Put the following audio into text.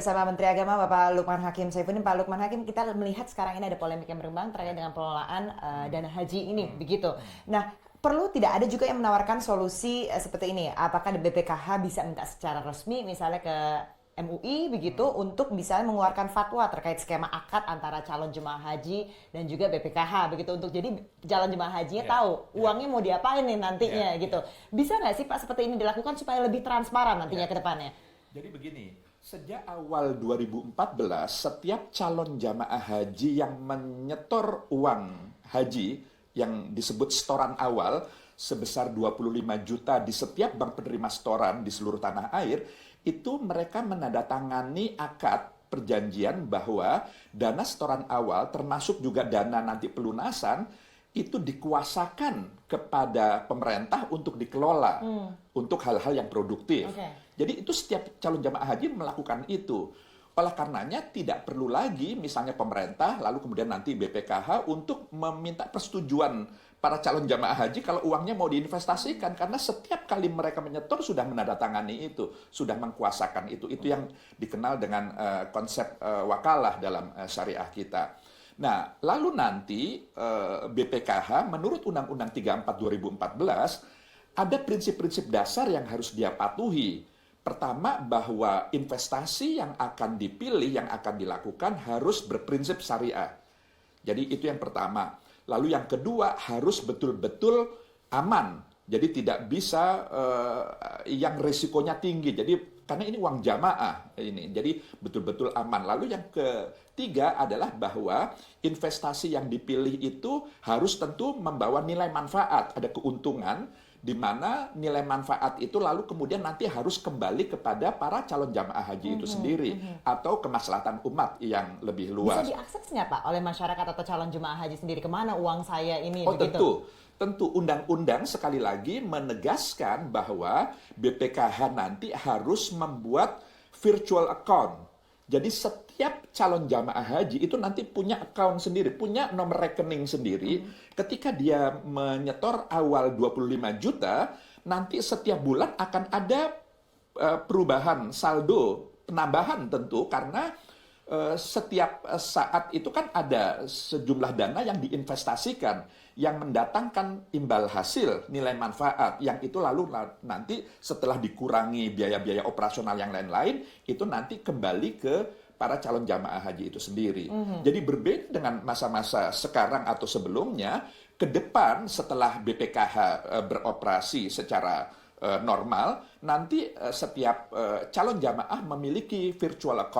Bersama Menteri Agama Bapak Lukman Hakim Saifuddin. Pak Lukman Hakim, kita melihat sekarang ini ada polemik yang berkembang terkait dengan pengelolaan dana haji ini, begitu. Nah, perlu tidak ada juga yang menawarkan solusi seperti ini? Apakah BPKH bisa minta secara resmi misalnya ke MUI begitu untuk bisa mengeluarkan fatwa terkait skema akad antara calon jemaah haji dan juga BPKH begitu, untuk jadi calon jemaah hajinya tahu uangnya mau diapain nih nantinya gitu. Bisa nggak sih Pak seperti ini dilakukan supaya lebih transparan nantinya ke depannya? Jadi begini, sejak awal 2014, setiap calon jamaah haji yang menyetor uang haji yang disebut setoran awal sebesar 25 juta di setiap bank penerima setoran di seluruh tanah air, itu mereka menandatangani akad perjanjian bahwa dana setoran awal termasuk juga dana nanti pelunasan itu dikuasakan kepada pemerintah untuk dikelola untuk hal-hal yang produktif. Jadi itu setiap calon jamaah haji melakukan itu. Oleh karenanya tidak perlu lagi misalnya pemerintah lalu kemudian nanti BPKH untuk meminta persetujuan para calon jamaah haji kalau uangnya mau diinvestasikan, karena setiap kali mereka menyetor sudah menandatangani itu, sudah mengkuasakan itu. Itu yang dikenal dengan konsep wakalah dalam syariah kita. Nah, lalu nanti BPKH menurut Undang-Undang 34 2014 ada prinsip-prinsip dasar yang harus dia patuhi. Pertama, bahwa investasi yang akan dipilih, yang akan dilakukan harus berprinsip syariah. Jadi itu yang pertama. Lalu yang kedua, harus betul-betul aman. Jadi tidak bisa yang risikonya tinggi. Jadi karena ini uang jamaah ini, jadi betul-betul aman. Lalu yang ketiga adalah bahwa investasi yang dipilih itu harus tentu membawa nilai manfaat, ada keuntungan, di mana nilai manfaat itu lalu kemudian nanti harus kembali kepada para calon jamaah haji itu sendiri atau kemaslahatan umat yang lebih luas. Bisa diakses nggak Pak oleh masyarakat atau calon jemaah haji sendiri, kemana uang saya ini? Oh begitu? tentu undang-undang sekali lagi menegaskan bahwa BPKH nanti harus membuat virtual account. Jadi setiap calon jamaah haji itu nanti punya account sendiri, punya nomor rekening sendiri. Ketika dia menyetor awal 25 juta, nanti setiap bulan akan ada perubahan saldo, penambahan tentu, karena setiap saat itu kan ada sejumlah dana yang diinvestasikan, yang mendatangkan imbal hasil, nilai manfaat, yang itu lalu nanti setelah dikurangi biaya-biaya operasional yang lain-lain, itu nanti kembali ke para calon jamaah haji itu sendiri. Jadi berbeda dengan masa-masa sekarang atau sebelumnya, ke depan setelah BPKH beroperasi secara normal, nanti setiap calon jamaah memiliki virtual account